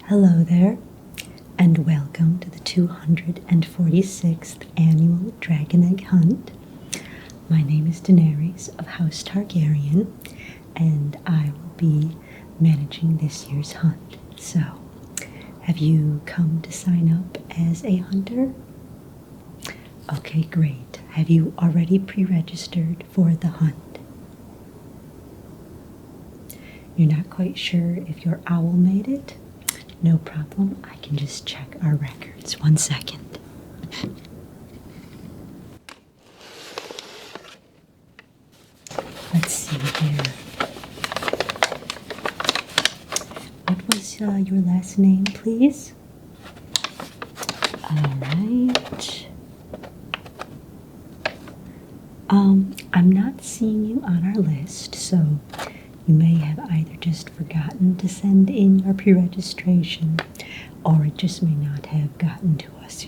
Hello there, and welcome to the 246th Annual Dragon Egg Hunt. My name is Daenerys of House Targaryen, and I will be managing this year's hunt. So, have you come to sign up as a hunter? Okay, great. Have you already pre-registered for the hunt? You're not quite sure if your owl made it? No problem, I can just check our records. 1 second. Let's see here. What was your last name, please? Alright. I'm not seeing you on our list, so you may have either just forgotten to send in your pre-registration, or it just may not have gotten to us,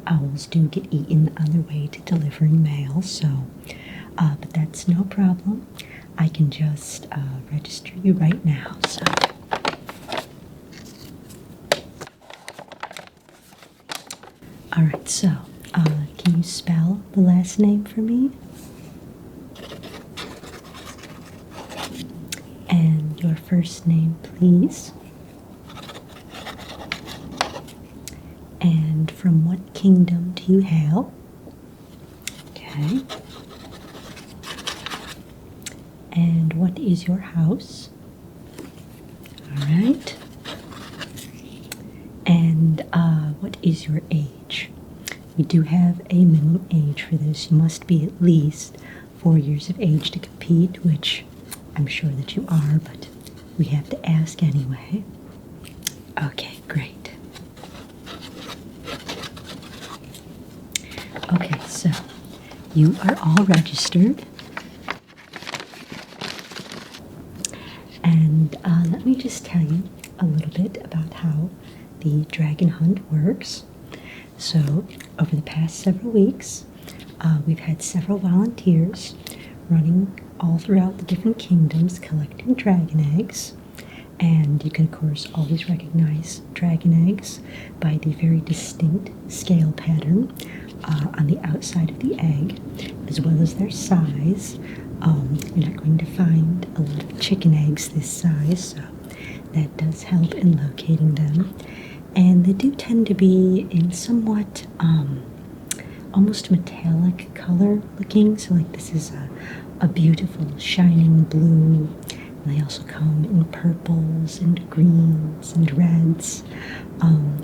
Owls do get eaten on their way to delivering mail, so, but that's no problem. I can just register you right now, so. Alright, so, can you spell the last name for me? And your first name, please. And from what kingdom do you hail? Okay. And what is your house? Alright. And what is your age? We do have a minimum age for this. You must be at least 4 years of age to compete, which I'm sure that you are, but we have to ask anyway. Okay, great. Okay, so you are all registered. And let me just tell you a little bit about how the dragon hunt works. So, over the past several weeks, we've had several volunteers running all throughout the different kingdoms collecting dragon eggs. And you can, of course, always recognize dragon eggs by the very distinct scale pattern on the outside of the egg, as well as their size. You're not going to find a lot of chicken eggs this size, so that does help in locating them. And they do tend to be in somewhat almost metallic color looking. So like this is a beautiful shining blue. And they also come in purples and greens and reds.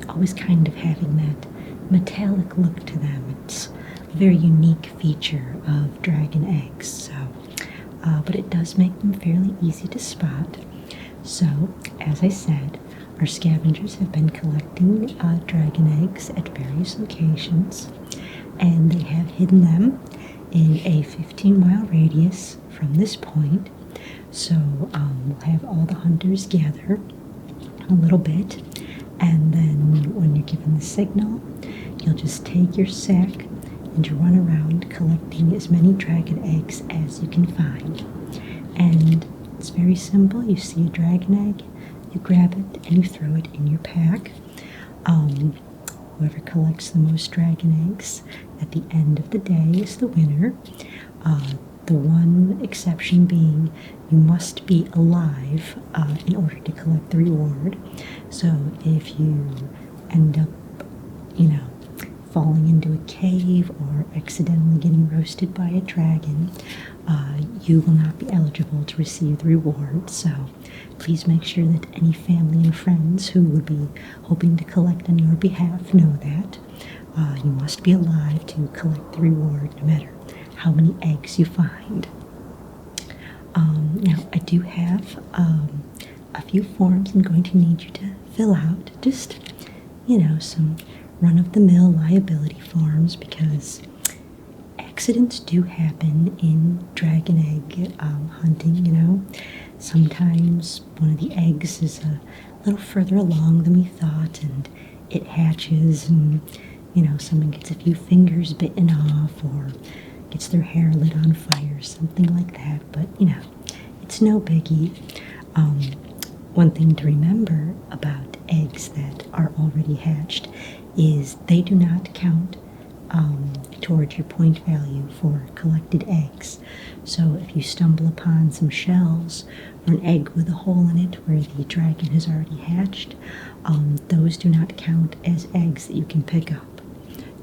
Always kind of having that metallic look to them. It's a very unique feature of dragon eggs. So, but it does make them fairly easy to spot. So, as I said, our scavengers have been collecting dragon eggs at various locations, and they have hidden them in a 15-mile radius from this point. So we'll have all the hunters gather a little bit, and then when you're given the signal, you'll just take your sack and you run around collecting as many dragon eggs as you can find. And it's very simple. You see a dragon egg, you grab it and you throw it in your pack. Whoever collects the most dragon eggs at the end of the day is the winner. The one exception being you must be alive in order to collect the reward. So if you end up, falling into a cave or accidentally getting roasted by a dragon, you will not be eligible to receive the reward. So please make sure that any family and friends who would be hoping to collect on your behalf know that. You must be alive to collect the reward no matter how many eggs you find. Now, I do have a few forms I'm going to need you to fill out. Just, some run-of-the-mill liability forms, because accidents do happen in dragon egg hunting, Sometimes one of the eggs is a little further along than we thought, and it hatches, and, someone gets a few fingers bitten off, or gets their hair lit on fire, something like that. But, it's no biggie. One thing to remember about egg already hatched is they do not count towards your point value for collected eggs. So if you stumble upon some shells or an egg with a hole in it where the dragon has already hatched, those do not count as eggs that you can pick up.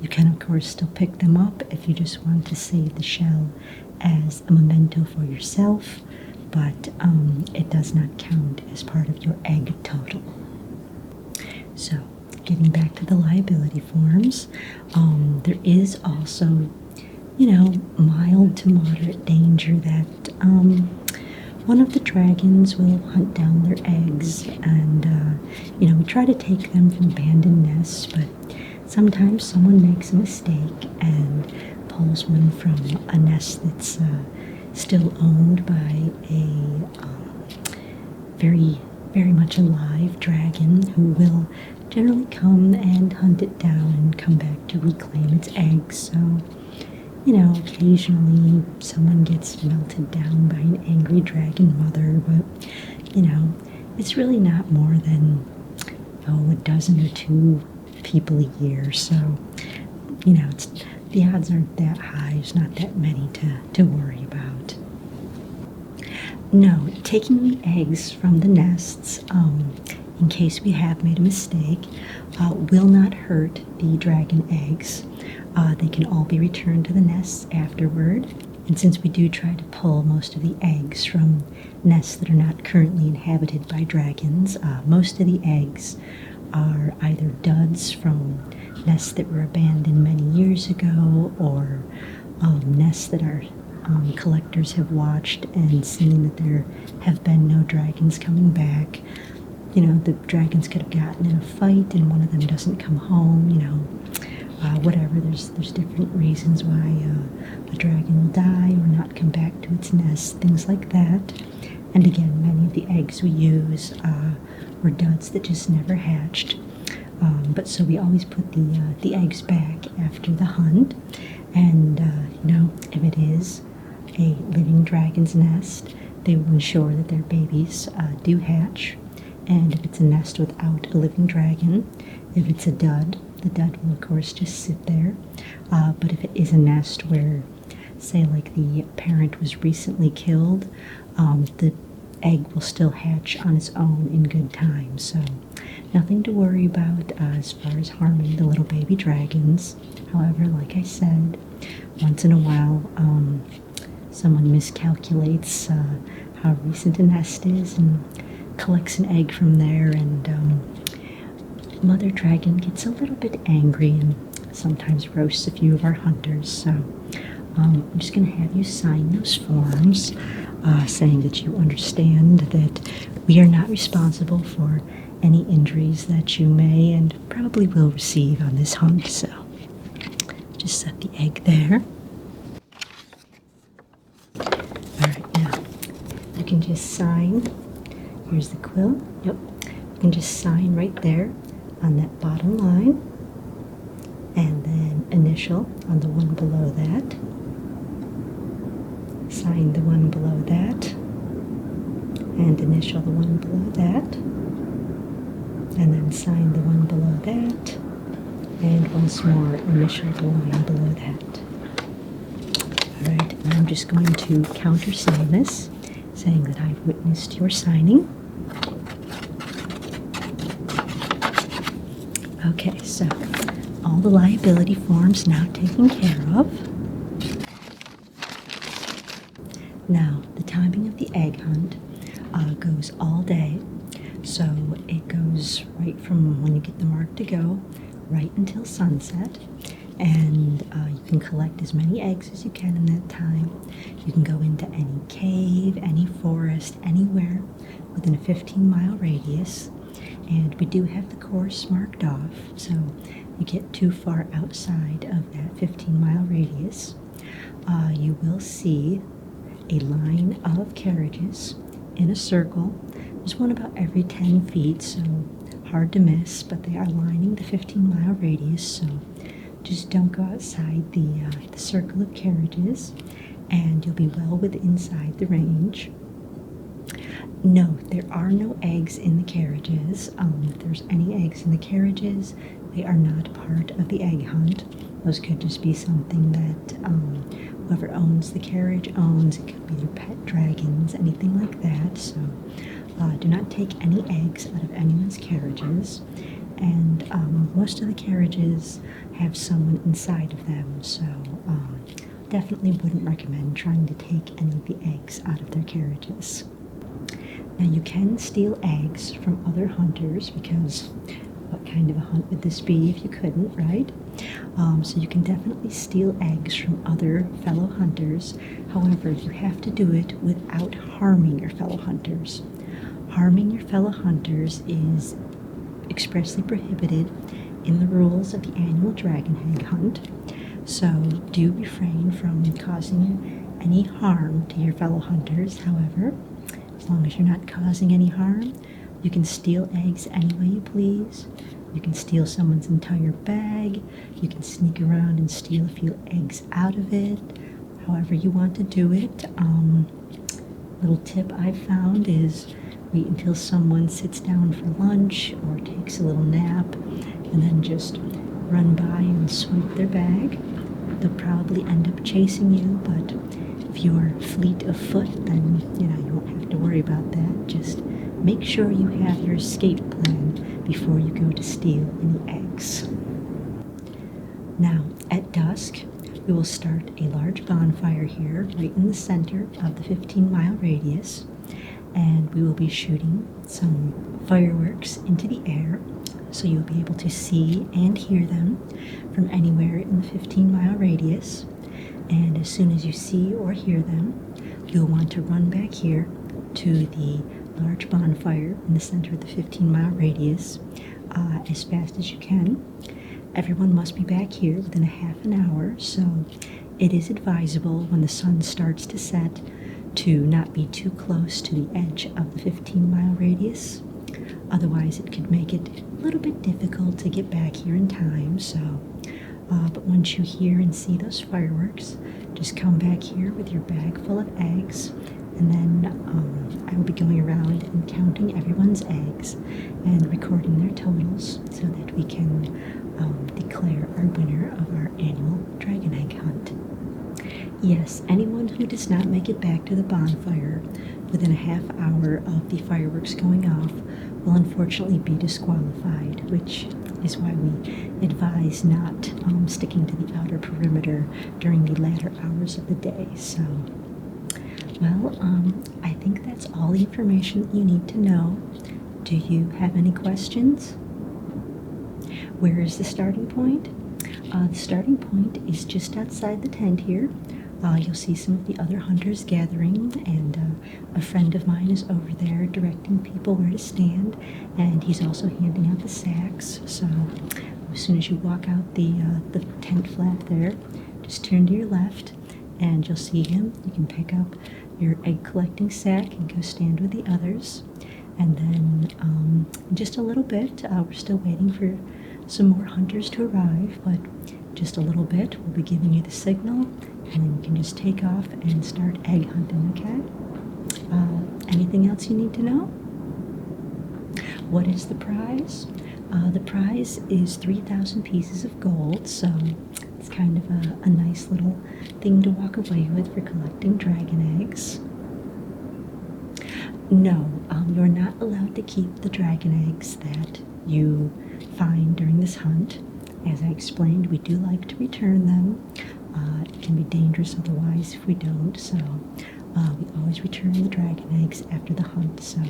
You can, of course, still pick them up if you just want to save the shell as a memento for yourself, but it does not count as part of your egg total. So, getting back to the liability forms, there is also, mild to moderate danger that one of the dragons will hunt down their eggs, and we try to take them from abandoned nests, but sometimes someone makes a mistake and pulls one from a nest that's still owned by a very, very much alive dragon who will generally come and hunt it down and come back to reclaim its eggs. So, occasionally someone gets melted down by an angry dragon mother, but, it's really not more than, a dozen or two people a year. So, the odds aren't that high. There's not that many to worry about. No, taking the eggs from the nests, in case we have made a mistake, will not hurt the dragon eggs. They can all be returned to the nests afterward. And since we do try to pull most of the eggs from nests that are not currently inhabited by dragons, most of the eggs are either duds from nests that were abandoned many years ago, or nests that our collectors have watched and seen that there have been no dragons coming back. The dragons could have gotten in a fight and one of them doesn't come home, whatever. There's different reasons why a dragon will die or not come back to its nest, things like that. And again, many of the eggs we use were duds that just never hatched. But so we always put the eggs back after the hunt. And, if it is a living dragon's nest, they will ensure that their babies do hatch. And if it's a nest without a living dragon, if it's a dud, the dud will, of course, just sit there. But if it is a nest where, say, like the parent was recently killed, the egg will still hatch on its own in good time. So nothing to worry about as far as harming the little baby dragons. However, like I said, once in a while, someone miscalculates how recent a nest is and collects an egg from there, and Mother Dragon gets a little bit angry and sometimes roasts a few of our hunters. So I'm just going to have you sign those forms saying that you understand that we are not responsible for any injuries that you may and probably will receive on this hunt. So just set the egg there. Alright, now you can just sign. Here's the quill. Yep. You can just sign right there on that bottom line, and then initial on the one below that. Sign the one below that, and initial the one below that, and then sign the one below that, and once more initial the line below that. Alright, and I'm just going to countersign this, saying that I've witnessed your signing. Okay, so all the liability forms now taken care of. Now, the timing of the egg hunt goes all day, so it goes right from when you get the mark to go, right until sunset, and you can collect as many eggs as you can in that time. You can go into any cave, any forest, anywhere within a 15-mile radius, and we do have the course marked off, so you get too far outside of that 15-mile radius, you will see a line of carriages in a circle. There's one about every 10 feet, so hard to miss, but they are lining the 15-mile radius, so just don't go outside the circle of carriages, and you'll be well within inside the range. No, there are no eggs in the carriages. If there's any eggs in the carriages, they are not part of the egg hunt. Those could just be something that whoever owns the carriage owns. It could be their pet dragons, anything like that. So do not take any eggs out of anyone's carriages. And most of the carriages have someone inside of them, so definitely wouldn't recommend trying to take any of the eggs out of their carriages. Now you can steal eggs from other hunters, because what kind of a hunt would this be if you couldn't, right? So you can definitely steal eggs from other fellow hunters. However, you have to do it without harming your fellow hunters. Harming your fellow hunters is expressly prohibited in the rules of the annual Dragon Egg Hunt. So do refrain from causing any harm to your fellow hunters. However, as long as you're not causing any harm, you can steal eggs any way you please. You can steal someone's entire bag. You can sneak around and steal a few eggs out of it. However you want to do it. Little tip I found is wait until someone sits down for lunch or takes a little nap, and then just run by and swipe their bag. They'll probably end up chasing you, but if you're fleet of foot, then you won't have to worry about that. Just make sure you have your escape plan before you go to steal any eggs. Now, at dusk, we will start a large bonfire here, right in the center of the 15-mile radius, and we will be shooting some fireworks into the air, so you'll be able to see and hear them from anywhere in the 15-mile radius. And as soon as you see or hear them, you'll want to run back here to the large bonfire in the center of the 15-mile radius as fast as you can. Everyone must be back here within a half an hour, so it is advisable when the sun starts to set to not be too close to the edge of the 15-mile radius. Otherwise, it could make it a little bit difficult to get back here in time. So, but once you hear and see those fireworks, just come back here with your bag full of eggs, and then I will be going around and counting everyone's eggs and recording their totals so that we can declare our winner of our annual Dragon Egg Hunt. Yes, anyone who does not make it back to the bonfire within a half hour of the fireworks going off will unfortunately be disqualified, which is why we advise not sticking to the outer perimeter during the latter hours of the day. So, well, I think that's all the information that you need to know. Do you have any questions? Where is the starting point? The starting point is just outside the tent here. You'll see some of the other hunters gathering, and a friend of mine is over there directing people where to stand, and he's also handing out the sacks. So as soon as you walk out the tent flap there, just turn to your left and you'll see him. You can pick up your egg collecting sack and go stand with the others. And then in just a little bit, we're still waiting for some more hunters to arrive, but just a little bit, we'll be giving you the signal, and then you can just take off and start egg hunting, okay? Anything else you need to know? What is the prize? The prize is 3,000 pieces of gold, so it's kind of a nice little thing to walk away with for collecting dragon eggs. No, you're not allowed to keep the dragon eggs that you find during this hunt. As I explained, we do like to return them. It can be dangerous otherwise if we don't, so we always return the dragon eggs after the hunt. So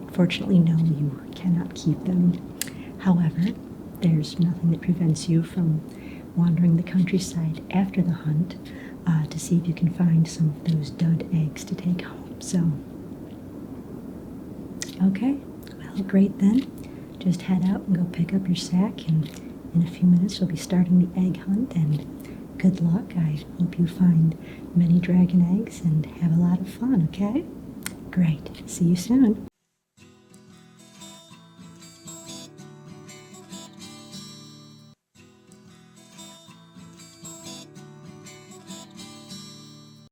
unfortunately, no, you cannot keep them. However, there's nothing that prevents you from wandering the countryside after the hunt to see if you can find some of those dud eggs to take home. So, okay, well, great then. Just head out and go pick up your sack, and in a few minutes we'll be starting the egg hunt, and good luck. I hope you find many dragon eggs and have a lot of fun, okay? Great. See you soon.